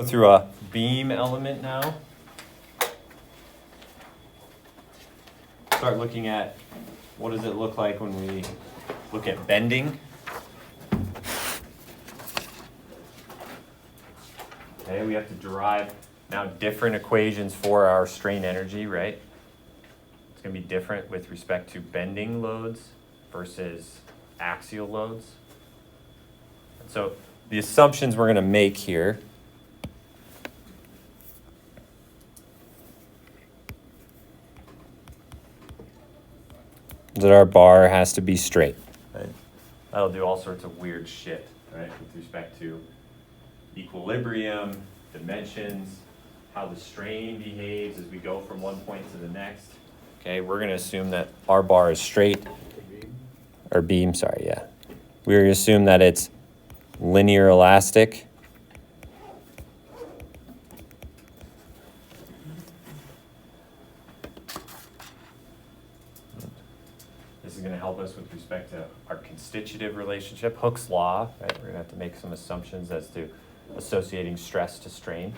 Go through a beam element now. Start looking at what does it look like when we look at bending. Okay, we have to derive now different equations for our strain energy, right? It's going to be different with respect to bending loads versus axial loads. And so the assumptions we're going to make here that our bar has to be straight. Right? That'll do all sorts of weird shit, right, with respect to equilibrium, dimensions, how the strain behaves as we go from one point to the next. Okay, we're going to assume that our bar is straight, or beam, sorry, yeah. We're going to assume that it's linear elastic. This is going to help us with respect to our constitutive relationship, Hooke's law, right? We're going to have to make some assumptions as to associating stress to strain.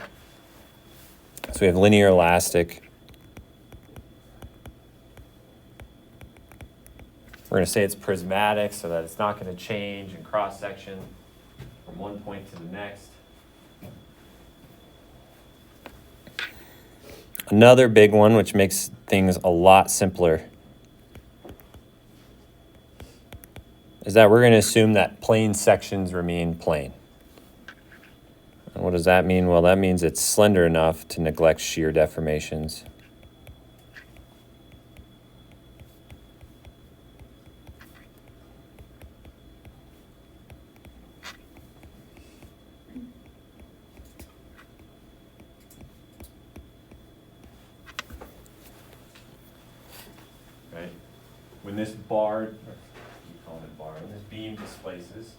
So we have linear elastic. We're going to say it's prismatic so that it's not going to change in cross-section from one point to the next. Another big one, which makes things a lot simpler, is that we're going to assume that plane sections remain plane. And what does that mean? Well, that means it's slender enough to neglect shear deformations. Right? When this bar, keep calling it bar, when this beam displaces,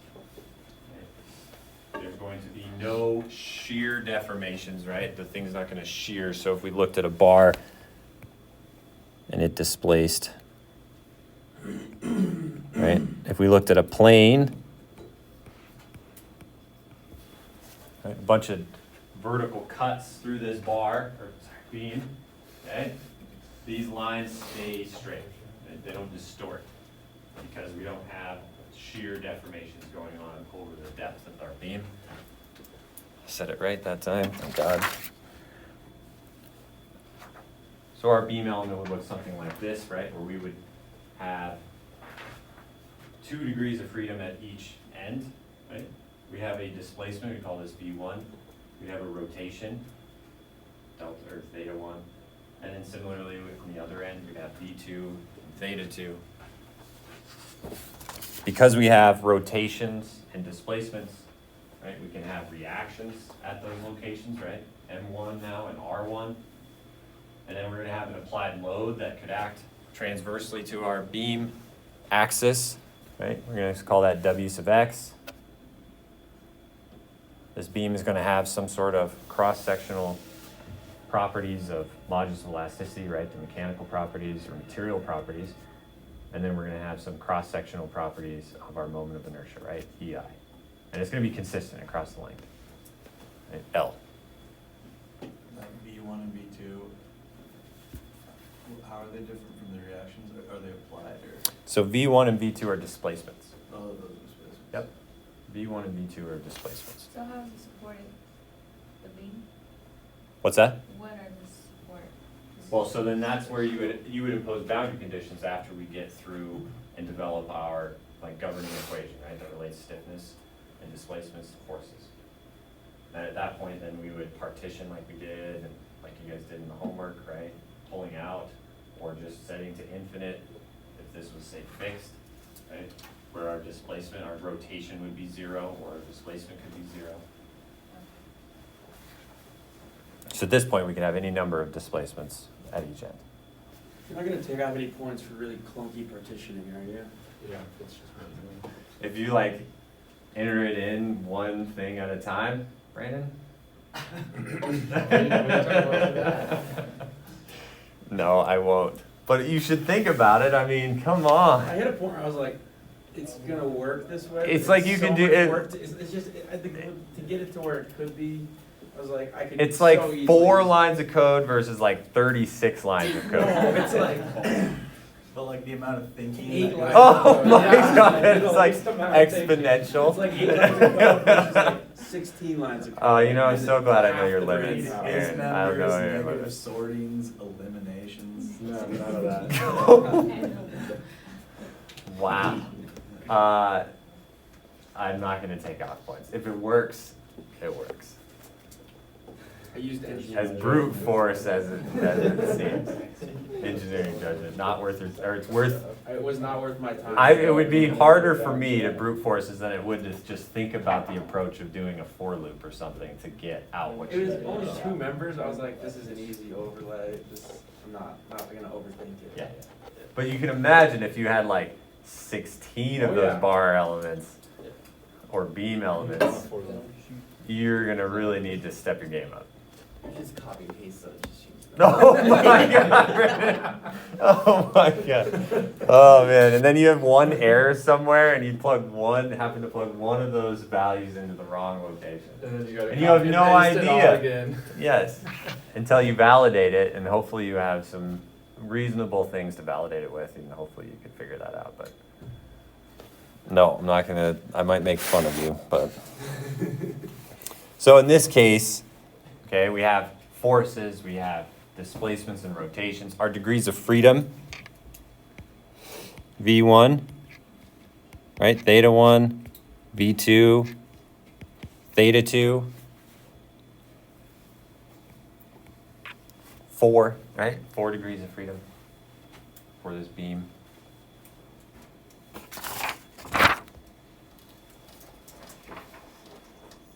there's going to be no shear deformations, right? The thing's not going to shear. So if we looked at a bar and it displaced, right? If we looked at a plane, right, a bunch of vertical cuts through this bar, or sorry, beam, okay? These lines stay straight. They don't distort because we don't have shear deformations going on over the depth of our beam. I said it right that time, thank God. So our beam element would look something like this, right? Where we would have 2 degrees of freedom at each end, right? We have a displacement, we call this V1. We have a rotation, delta or theta 1. And then similarly on the other end, we have V2 and theta 2. Because we have rotations and displacements, right, we can have reactions at those locations, right? M1 now and R1. And then we're going to have an applied load that could act transversely to our beam axis, right? We're going to call that W sub x. This beam is going to have some sort of cross-sectional properties of modulus of elasticity, right? The mechanical properties or material properties. And then we're going to have some cross-sectional properties of our moment of inertia, right? EI. And it's going to be consistent across the length. Right? L. Like V1 and V2, how are they different from the reactions? Are they applied or? So V1 and V2 are displacements. Oh, those are displacements. Yep. V1 and V2 are displacements. So how is it supporting the beam? What's that? What are the support? Well, so then that's where you would impose boundary conditions after we get through and develop our like governing equation, right? That relates stiffness and displacements to forces. And at that point, then we would partition like we did, and like you guys did in the homework, right? Pulling out, or just setting to infinite if this was say fixed, right? Where our displacement, our rotation would be 0, or our displacement could be 0. So at this point, we can have any number of displacements at each end. You're not gonna take out any points for really clunky partitioning, are you? Yeah, it's just really If you like enter it in one thing at a time, Brandon? No, I won't. But you should think about it. I mean, come I on. hit a point where I was like, it's gonna work this way. It's but like you so can do much it- work to- It's just, I think to get it to where it could be, I was like, I could. It's so like easily 4 just- lines of code versus like 36 lines of No, code. it's like But like the amount of thinking. 8 that lines. goes Oh into it. my Yeah. god, The it's like least amount of thinking. exponential. It's like 8 lines of code versus like 16 lines of code. Oh, you know, I'm And so it's glad I know half your the brain limits. power. Is Aaron, I don't know numbers, your negative limits. sortings, eliminations. No, none of that. Wow. I'm not gonna take off points. If it works, it works. I used engineering. As brute force as it seems. Engineering judgment, not worth, or it's worth, It was not worth my time. it would be harder for me to brute force this than it would to just think about the approach of doing a for loop or something to get out what It you was need. only 2 members. I was like, this is an easy overlay. I'm not gonna overthink it. Yeah, but you can imagine if you had like 16 of Oh, those yeah. bar elements or beam elements, For them. you're gonna really need to step your game up. You just copy and paste those. Just use them. Oh my god, Brendan. Oh my god. Oh man, and then you have one error somewhere and you happen to plug one of those values into the wrong location. And then you gotta And you have copy no paste it all idea. again. Yes, until you validate it, and hopefully you have some reasonable things to validate it with, and hopefully you can figure that out, but. No, I'm not gonna, I might make fun of you, but. So in this case, okay, we have forces, we have displacements and rotations. Our degrees of freedom, V1, right, theta 1, V2, theta 2, 4, right, 4 degrees of freedom for this beam.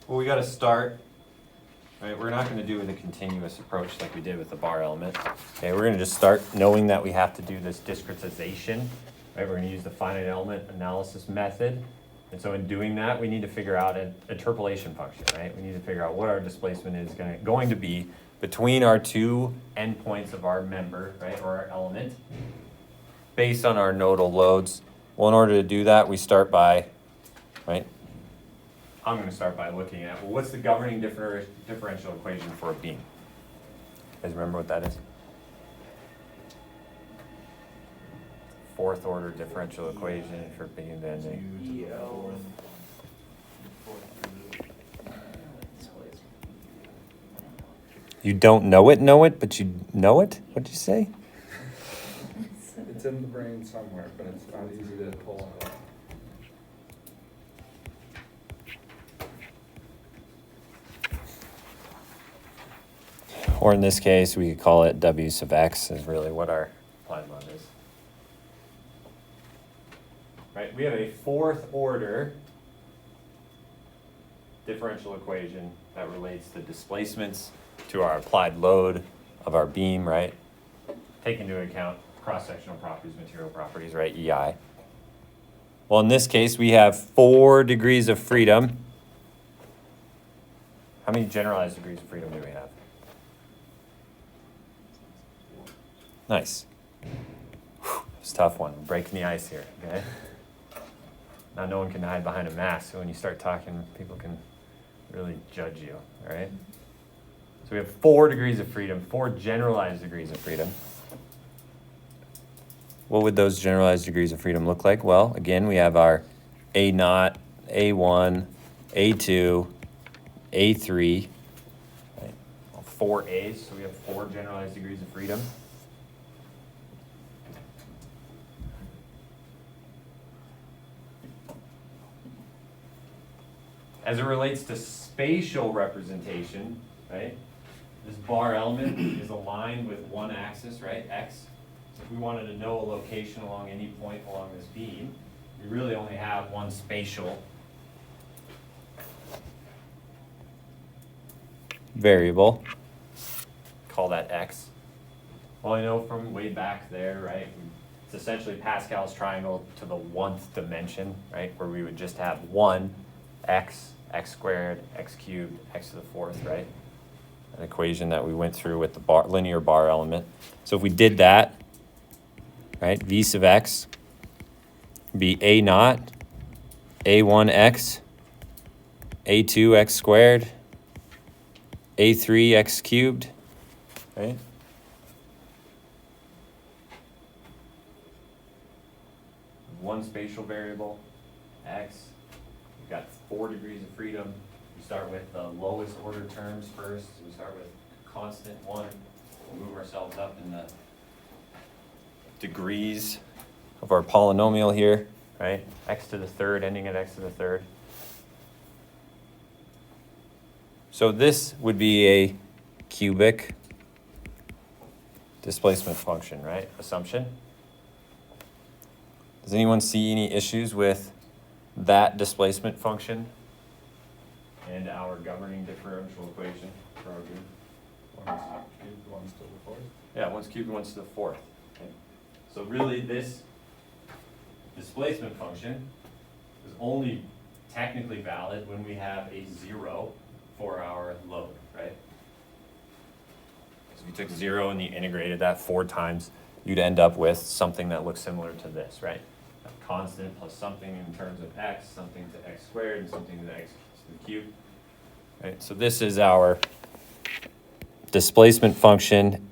Well, we gotta start, right, we're not gonna do it in a continuous approach like we did with the bar element. Okay, we're gonna just start knowing that we have to do this discretization, right, we're gonna use the finite element analysis method. And so in doing that, we need to figure out an interpolation function, right? We need to figure out what our displacement is going to be between our 2 endpoints of our member, right, or our element, based on our nodal loads. Well, in order to do that, we start by, right, I'm going to start by looking at, well, what's the governing differential equation for a beam? You guys remember what that is? 4th order differential equation for beam bending. EL. You don't know it, but you know it? What'd you say? It's in the brain somewhere, but it's not easy to pull out. Or in this case, we could call it W sub x is really what our applied load is. Right, we have a 4th order differential equation that relates the displacements to our applied load of our beam, right? Take into account cross-sectional properties, material properties, right, EI. Well, in this case, we have 4 degrees of freedom. How many generalized degrees of freedom do we have? Nice. Whew, it's a tough one. We're breaking the ice here, okay? Now no one can hide behind a mask, so when you start talking, people can really judge you, all right? So we have 4 degrees of freedom, 4 generalized degrees of freedom. What would those generalized degrees of freedom look like? Well, again, we have our A0, A1, A2, A3, right? 4 A's, so we have 4 generalized degrees of freedom. As it relates to spatial representation, right? This bar element is aligned with one axis, right, x. If we wanted to know a location along any point along this beam, we really only have one spatial variable. Call that x. Well, I know from way back there, right, it's essentially Pascal's triangle to the 1th dimension, right, where we would just have one x, x squared, x cubed, x to the 4th, right? An equation that we went through with the linear bar element. So if we did that, right, v sub x be A0, A1x, A2x squared, A3 x cubed, right? One spatial variable, x. We've got 4 degrees of freedom. We start with the lowest order terms first. We start with constant 1. We'll move ourselves up in the degrees of our polynomial here, right? X to the third, ending at x to the third. So this would be a cubic displacement function, right? Assumption. Does anyone see any issues with that displacement function and our governing differential equation for our group? One's cubed, one's to the fourth. Yeah, one's cubed and one's to the fourth. Okay. So really this displacement function is only technically valid when we have a 0 for our load, right? So if you took 0 and you integrated that 4 times, you'd end up with something that looks similar to this, right? A constant plus something in terms of x, something to x squared, and something to x to the cube. Right, so this is our displacement function.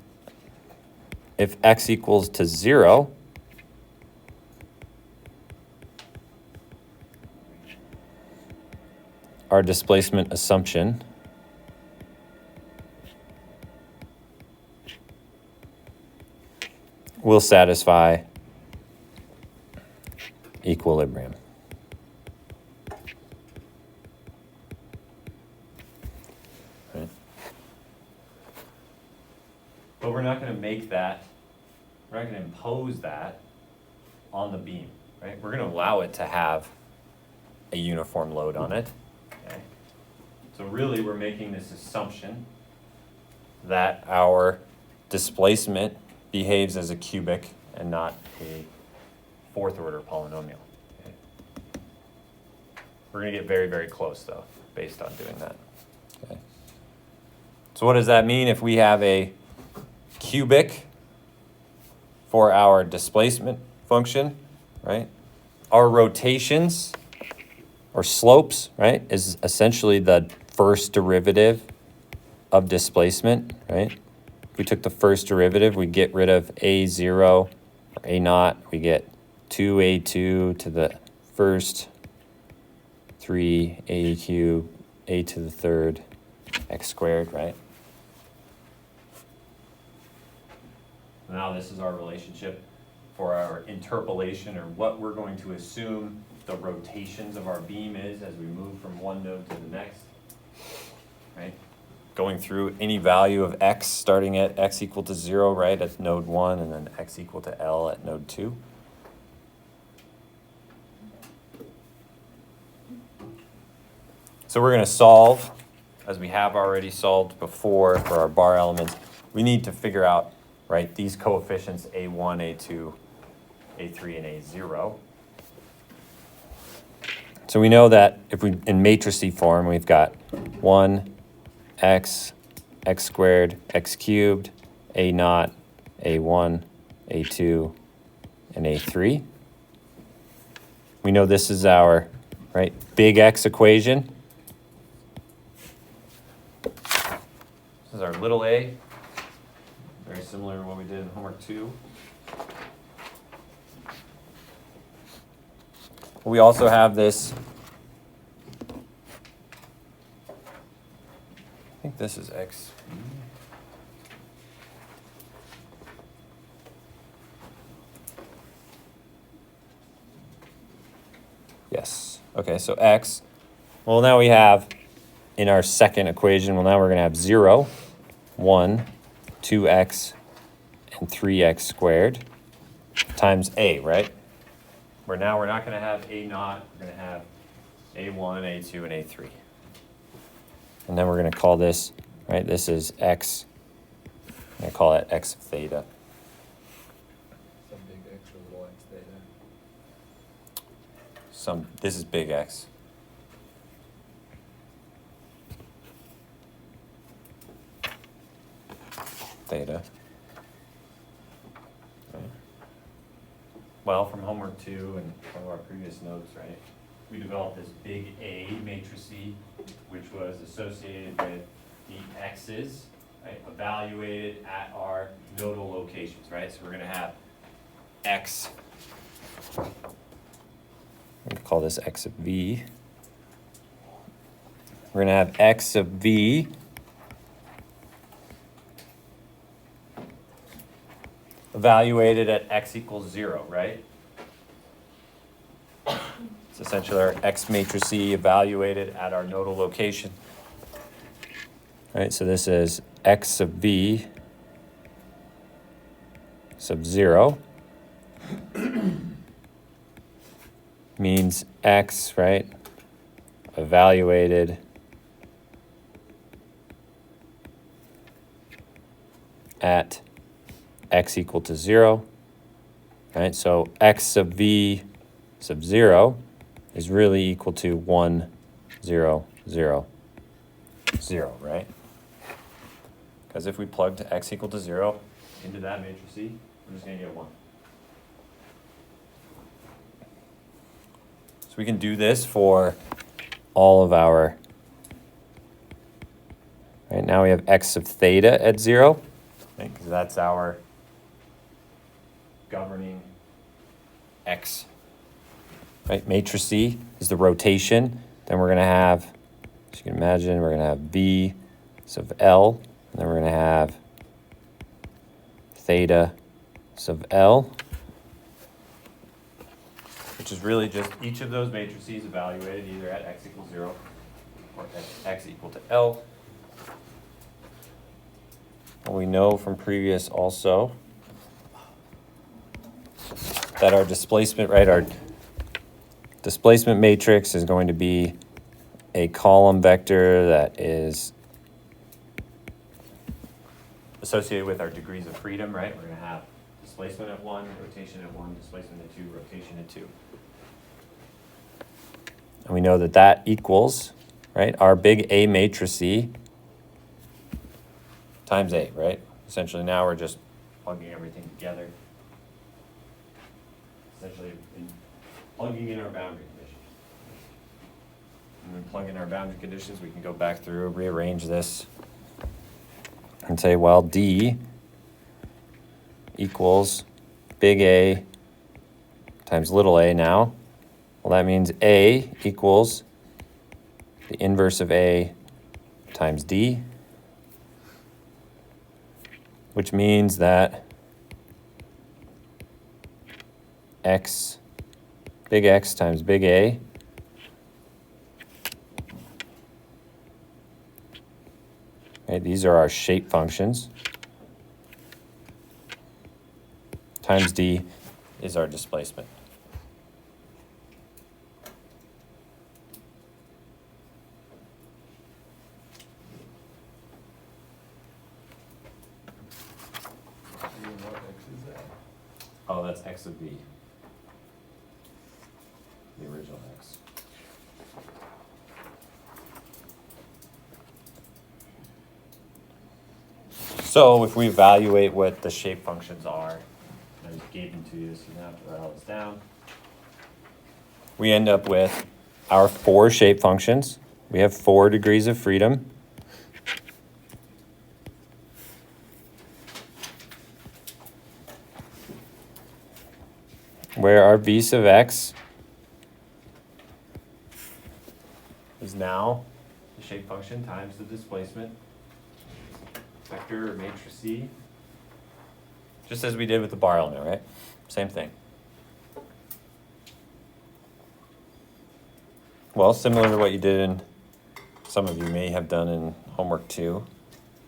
If x equals to 0, our displacement assumption will satisfy equilibrium. Right. But we're not going to make that, we're not going to impose that on the beam, right? We're going to allow it to have a uniform load on it. Okay. So really we're making this assumption that our displacement behaves as a cubic and not a 4th order polynomial. Okay. We're going to get very, very close though, based on doing that. Okay. So what does that mean if we have a cubic for our displacement function, right? Our rotations or slopes, right, is essentially the first derivative of displacement, right? If we took the first derivative, we get rid of a0 or a0, we get 2a2 to the first, 3a cubed, a to the third, x squared, right? Now this is our relationship for our interpolation, or what we're going to assume the rotations of our beam is as we move from one node to the next, right? Going through any value of x, starting at x equal to 0, right, at node 1, and then x equal to L at node 2. So we're going to solve, as we have already solved before for our bar elements. We need to figure out, right, these coefficients a1, a2, a3, and a0. So we know that if we, in matrice form, we've got 1, x, x squared, x cubed, a0, a1, a2, and a3. We know this is our, right, big X equation. This is our little a, very similar to what we did in homework 2. We also have this, I think this is x. Yes, okay, so x. Well, now we have in our second equation, well, now we're going to have 0, 1, 2x, and 3x squared times a, right? Where now we're not going to have a0, we're going to have a1, a2, and a3. And then we're going to call this, right, this is x, I'm going to call it x of theta. Some big X or little X theta. This is big X. Theta. Okay. Well, from homework 2 and some of our previous notes, right, we developed this big A matrice, which was associated with the x's, right, evaluated at our nodal locations, right? So we're gonna have x, we call this x of v. We're gonna have x of v evaluated at x equals 0, right? It's essentially our x matrix E evaluated at our nodal location. All right, so this is x of v sub 0 means x, right, evaluated at x equal to 0, right? So x of v sub 0 is really equal to 1, 0, 0, 0, right? Because if we plug to x equal to 0 into that matrix E, we're just going to get 1. So we can do this for all of our, right, now we have x of theta at 0, right, because that's our governing x, right? Matrix E is the rotation. Then we're going to have, as you can imagine, we're going to have v sub L, and then we're going to have theta sub L, which is really just each of those matrices evaluated either at x equals 0 or at x equal to L. And we know from previous also that our displacement, right, our displacement matrix is going to be a column vector that is associated with our degrees of freedom, right? We're going to have displacement at 1, rotation at 1, displacement at 2, rotation at 2. And we know that that equals, right, our big A matrix E times A, right? Essentially now we're just plugging everything together. Essentially plugging in our boundary conditions. And when we plug in our boundary conditions, we can go back through, rearrange this, and say, well, D equals big A times little a now. Well, that means A equals the inverse of A times D, which means that X, big X times big A right, these are our shape functions, times D is our displacement. And what X is that? Oh, that's X of V. The original X. So if we evaluate what the shape functions are, I just gave them to you, so you don't have to write all this down. We end up with our 4 shape functions. We have 4 degrees of freedom. Where our v sub x is now the shape function times the displacement vector or matrix C. Just as we did with the bar element, right? Same thing. Well, similar to what you did in, some of you may have done in homework 2.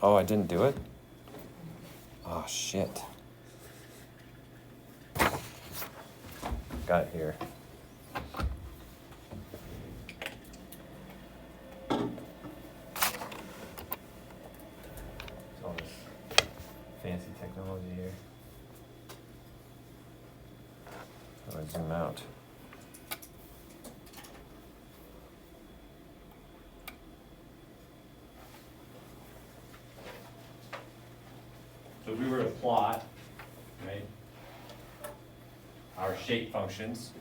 Oh, I didn't do it? Oh, shit. Got it here. All this fancy technology here. How do I zoom out? So if we were to plot, right, our shape functions,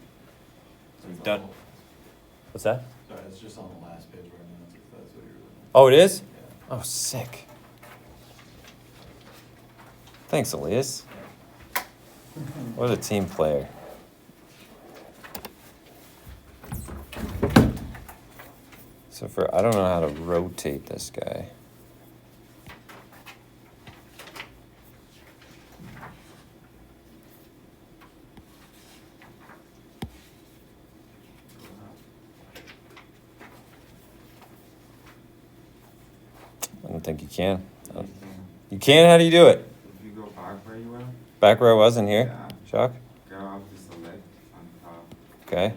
so we've done, what's that? Sorry, it's just on the last page right now, if that's what you're looking Oh, it is? at. Oh, sick. Thanks, Elias. What a team player. So I don't know how to rotate this guy. I don't think you can. You can? How do you do it? If you go back where you were, Back where I was in here? yeah, Chuck? go up to select on top. Okay.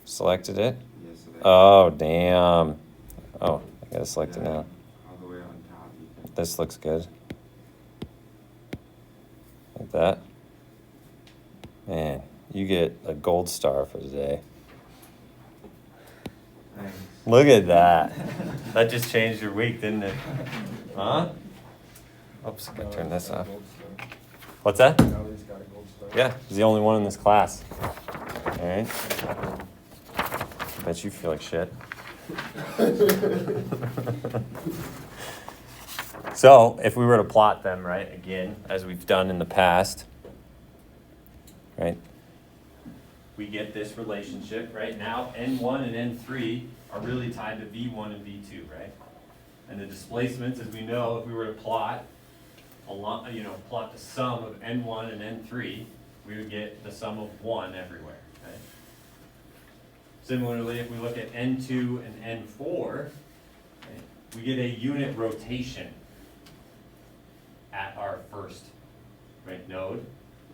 Selected it? Yeah, select. Oh, damn. Oh, I gotta select it Yeah, now. All the way on top. You can, This looks good. Like that. Man, you get a gold star for today. thanks. Look at that. That just changed your week, didn't it? Huh? Oops, I gotta turn this off. What's that? Now he's got a gold star. Yeah, he's the only one in this class. Alright. Bet you feel like shit. So, if we were to plot them, right, again, as we've done in the past, right, we get this relationship, right? Now, N1 and N3 are really tied to V1 and V2, right? And the displacements, as we know, if we were to plot plot the sum of N1 and N3, we would get the sum of 1 everywhere, right? Similarly, if we look at N2 and N4, right, we get a unit rotation at our first node,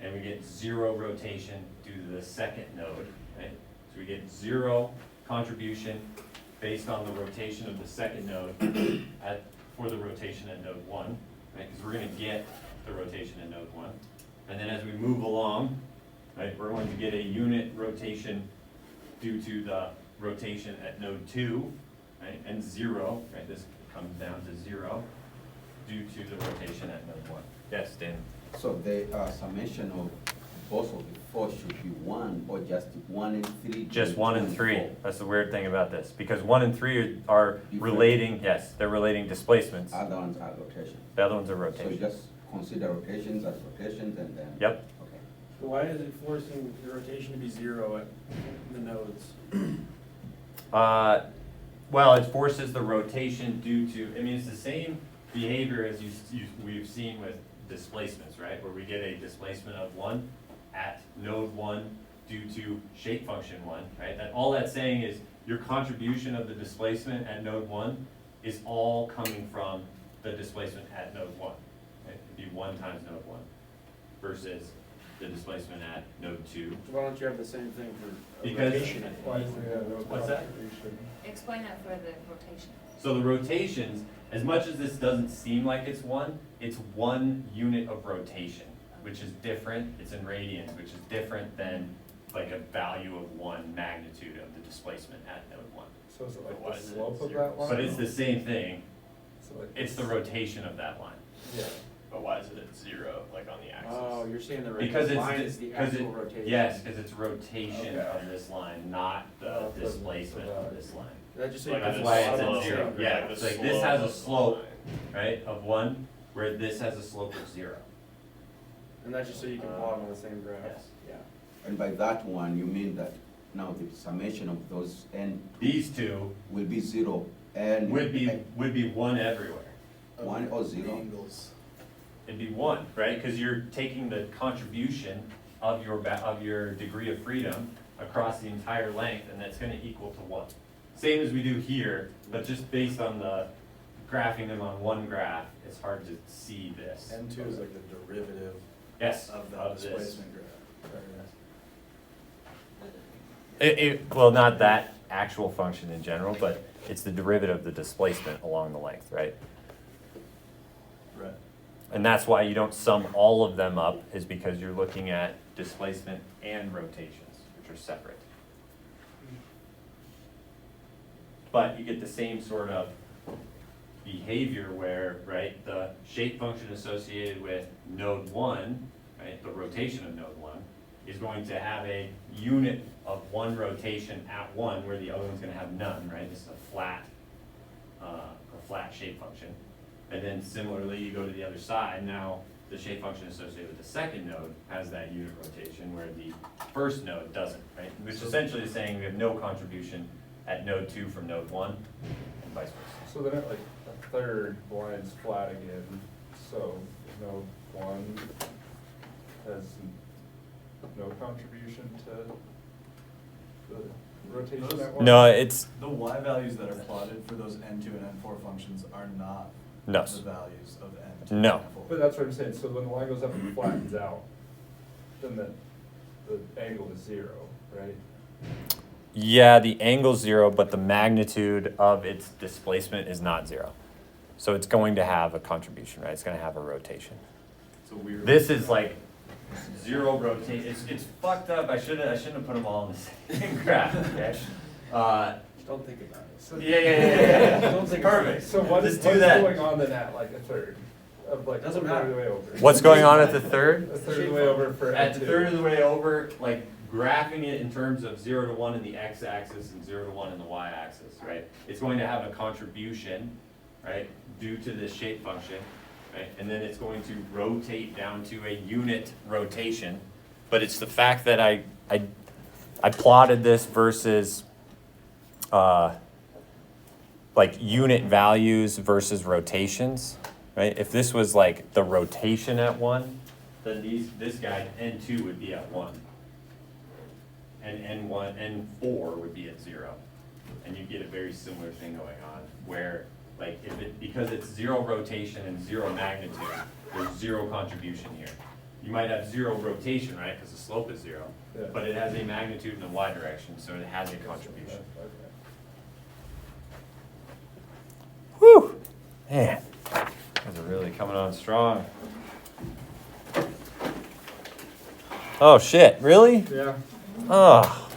and we get 0 rotation due to the second node, right? So we get 0 contribution based on the rotation of the second node for the rotation at node 1, right? Because we're going to get the rotation at node 1. And then as we move along, right, we're going to get a unit rotation due to the rotation at node 2, right? And 0, right? This comes down to 0 due to the rotation at node 1. Yes, Dan? So the summation of both of the four should be 1 or just 1 and 3? Just 1 and 3. That's the weird thing about this, because 1 and 3 are Different. relating, yes, they're relating displacements. Other ones are rotation. The other ones are So rotation. just consider rotations as rotations and then? Yep. Okay. So why is it forcing the rotation to be 0 at the nodes? Well, it forces the rotation due to, I mean, it's the same behavior as we've seen with displacements, right? Where we get a displacement of 1 at node 1 due to shape function 1, right? That all that's saying is your contribution of the displacement at node 1 is all coming from the displacement at node 1. Right? It'd be 1 times node 1 versus the displacement at node 2. So why don't you have the same thing for Because- rotation? Why is there no What's that? contribution? Explain that for the rotation. So the rotations, as much as this doesn't seem like it's 1 unit of rotation, which is different, it's in radians, which is different than like a value of 1 magnitude of the displacement at node 1. So is it But like why the is it slope of zero? that line? But it's the same thing, So like it's the this- rotation of that line. Yeah. But why is it at 0, like on the axis? Oh, you're saying the Because line it's, is the because actual it, rotation? yes, because it's rotation Okay. of this line, not the Oh, for the- displacement for of the- this line. That just so Like you That's can the why it's plot at on the slope, zero. same Yeah, graph. it's the like this has a of the slope, line. right, of 1, where this has a slope of 0. And that's just so you can plot on the same graph? Yes. Yeah. And by that one, you mean that now the summation of those n These two will be 0 and? would be 1 everywhere. 1 or 0? Angles. It'd be 1, right? Because you're taking the contribution of your degree of freedom across the entire length, and that's going to equal to 1. Same as we do here, but just based on the graphing them on one graph, it's hard to see this. N2 is like the derivative Yes, of the of this. displacement graph. Well, not that actual function in general, but it's the derivative of the displacement along the length, right? Right. And that's why you don't sum all of them up, is because you're looking at displacement and rotations, which are separate. But you get the same sort of behavior where, right, the shape function associated with node 1, right, the rotation of node 1, is going to have a unit of 1 rotation at 1, where the other one's going to have none, right? This is a flat shape function. And then similarly, you go to the other side, now the shape function associated with the second node has that unit rotation where the first node doesn't, right? Which essentially is saying we have no contribution at node 2 from node 1 and vice versa. So then at like a third line's flat again, so node 1 has no contribution to the rotation Those- at one? No, it's, The y values that are plotted for those n2 and n4 functions are not No. the values of n2 No. and n4. But that's what I'm saying, so when the line goes up and flattens out, then the angle is 0, right? yeah, the angle's 0, but the magnitude of its displacement is not 0. So it's going to have a contribution, right? It's gonna have a rotation. It's a weird. This is like 0 rotation, it's fucked up, I shouldn't have put them all in the same graph, okay? Don't think about it. Yeah. Don't think- Perfect. So what Just is, do what's that. going on then at like a third? Of like a Doesn't third of the way over? What's going on at the third? A third of the way over for At the N2. third of the way over, like graphing it in terms of 0 to 1 in the x-axis and 0 to 1 in the y-axis, right? It's going to have a contribution, right, due to this shape function, right? And then it's going to rotate down to a unit rotation. But it's the fact that I plotted this versus like unit values versus rotations, right? If this was like the rotation at 1, then this guy, N2 would be at 1. And N4 would be at 0. And you get a very similar thing going on where like because it's 0 rotation and 0 magnitude, there's 0 contribution here. You might have 0 rotation, right, because the slope is 0, Yeah. but it has a magnitude in the y direction, so it has a contribution. Okay. Whew, man, those are really coming on strong. Oh shit, really? Yeah. Oh.